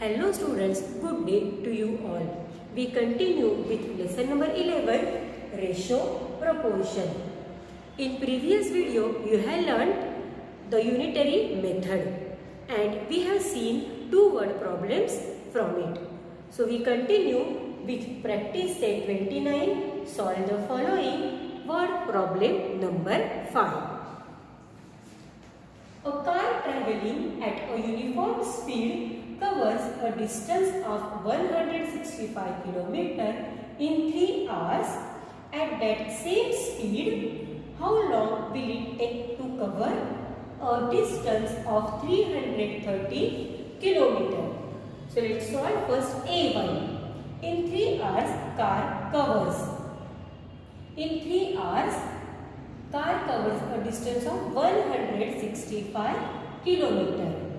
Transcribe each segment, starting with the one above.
Hello students, good day to you all. We continue with lesson number 11, ratio proportion. In previous video, you have learnt the unitary method and we have seen two word problems from it. So we continue with practice set 29, solve the following word problem number 5. A car travelling at a uniform speed covers a distance of 165 km in 3 hours. At that same speed, how long will it take to cover a distance of 330 km? So let's solve first A1. In 3 hours, car covers. In 3 hours, car covers a distance of 165 km.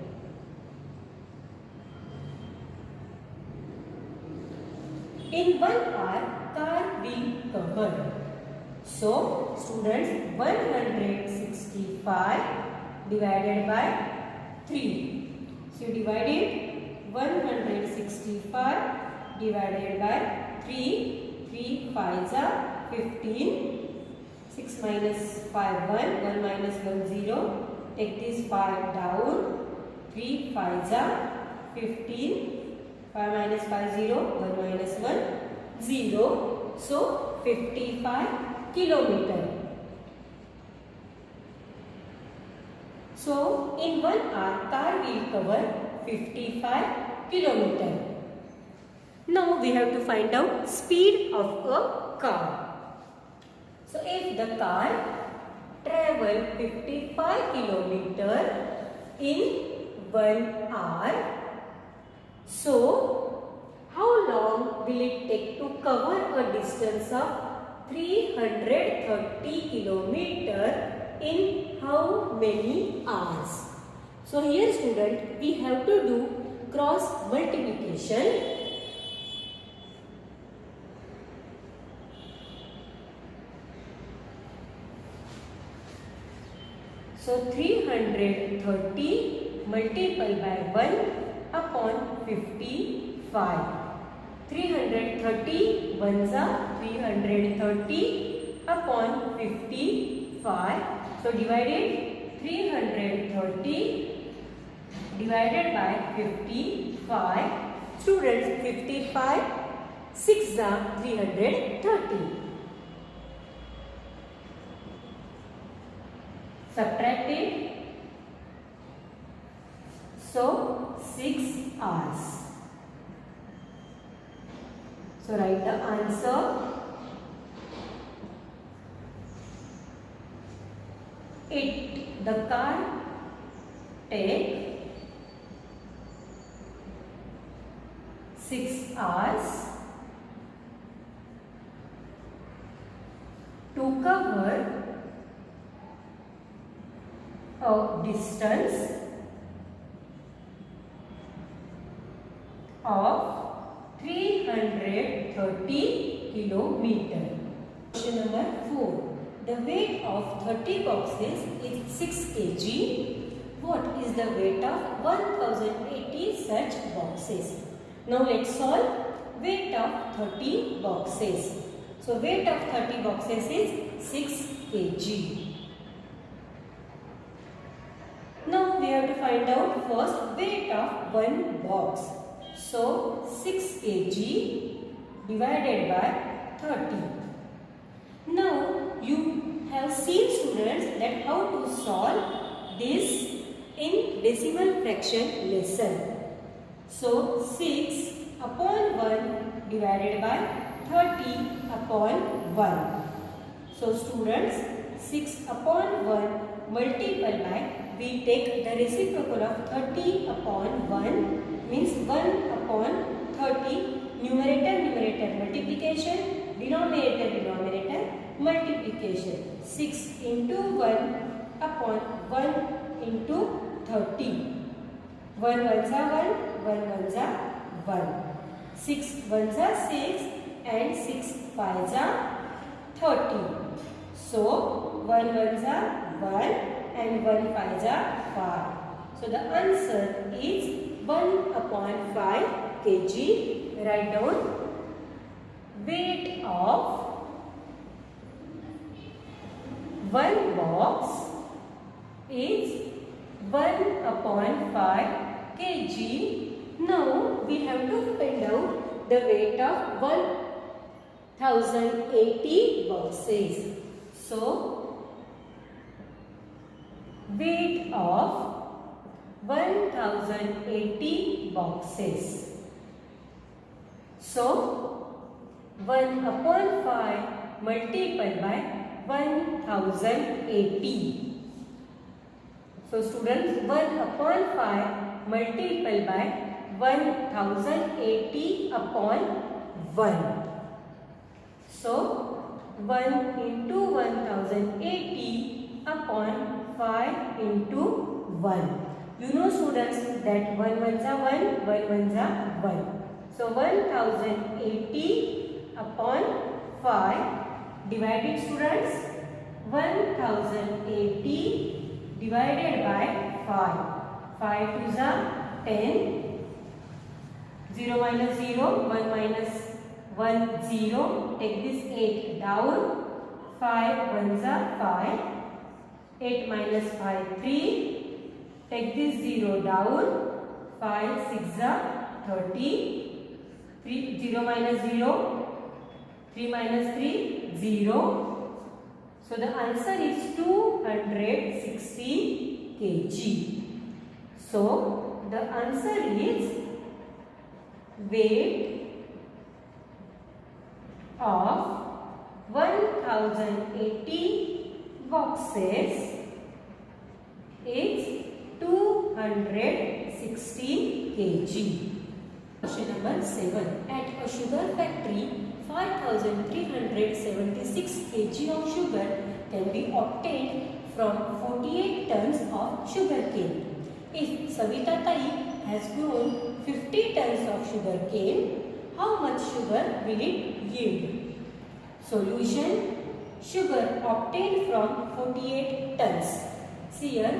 In 1 hour, car will cover. So, students, 165 divided by 3. So, you divided 165 divided by 3. 3 5s are 15. 6 minus 5 1. 1 minus 1 0. Take this 5 down. 3 5s are 15. 5 minus 5 0, 1 minus 1 0. So 55 kilometer. So in 1 hour car will cover 55 kilometer. Now we have to find out speed of a car. So if the car travel 55 kilometer in 1 hour, so how long will it take to cover a distance of 330 kilometer in how many hours? So here student, we have to do cross multiplication. So 330 multiplied by 1 upon 55. 330 ones are 330 upon 55. So divided 330 divided by 55. Students, 55 6 are 330. Subtracted. So 6 hours. So write the answer. 8. The car take 6 hours to cover a distance of 330 kilometer. Question number 4. The weight of 30 boxes is 6 kg. What is the weight of 1080 such boxes? Now let's solve weight of 30 boxes. So weight of 30 boxes is 6 kg. Now we have to find out first weight of one box. So 6 kg divided by 30. Now you have seen students that how to solve this in decimal fraction lesson. So 6 upon 1 divided by 30 upon 1. So students, 6 upon 1 multiplied by, we take the reciprocal of 30 upon 1 means 1 upon 30, numerator multiplication, denominator multiplication. 6 into 1 upon 1 into 30. 1 ones are 1, 1 ones are 1. 6 ones are 6 and 6 fives are 30. So 1 ones are 1 and 1 fives are 5. So the answer is 1/5 kg. Write down weight of one box is 1/5 kg. Now we have to find out the weight of 1080 boxes. So weight of 1080 boxes. So 1/5 multiplied by 1080. So students, 1/5 multiplied by 1080 upon 1. So 1 into 1080 upon 5 into 1. You know students that 1 ones are 1, 1 ones are 1. So 1080 upon 5 divided students, 1080 divided by 5. 5 twos are 10. 0 minus 0, 1 minus 1, 0. Take this 8 down. 5 ones are 5. 8 minus 5, 3. Take this 0 down. 5 6 are 30. 0 minus 0. 3 minus 3, 0. So the answer is 260 kg. So the answer is weight of 1080 boxes is 260 kg. Question number 7. At a sugar factory, 5,376 kg of sugar can be obtained from 48 tons of sugar cane. If Savita Tai has grown 50 tons of sugar cane, how much sugar will it yield? Solution: sugar obtained from 48 tons. See here,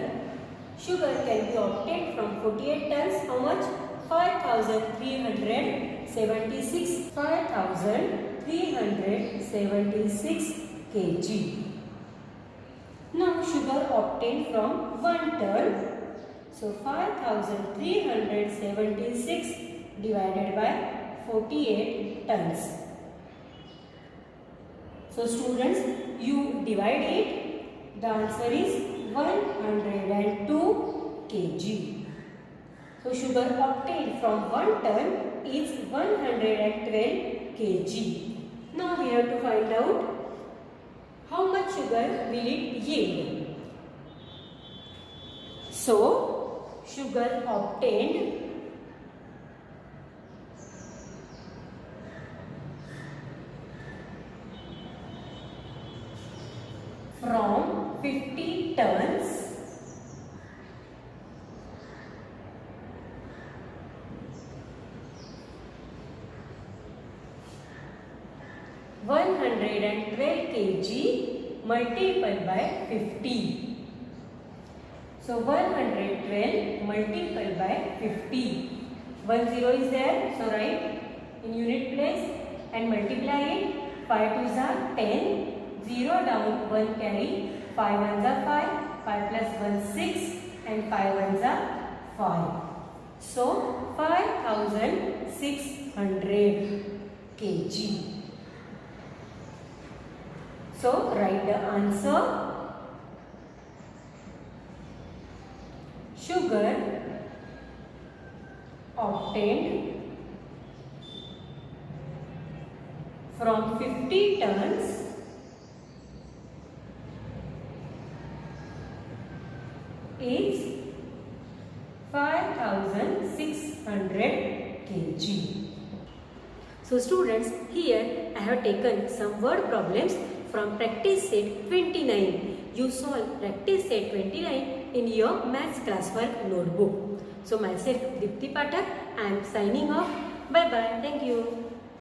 sugar can be obtained from 48 tons. How much? 5,376 kg. Now sugar obtained from 1 ton. So 5,376 divided by 48 tons. So students, you divide it. The answer is 102 kg. So sugar obtained from 1 ton is 112 kg. Now we have to find out how much sugar will it yield. So sugar obtained from 50 tons (112 kg) multiplied by 50. So 112 multiplied by 50. 1 0 is there, so write in unit place and multiply it. 5 2s are 10. 0 down, 1 carry. 5 1s are 5. 5 plus 1 6 and 5 1s are 5. So 5,600 kg. So write the answer. Sugar obtained from 50 tons is 5,600 kg. So students, here I have taken some word problems from practice set 29. You solve practice set 29 in your maths classwork notebook. So myself Dipti Pathak, I am signing off. Bye bye. Thank you.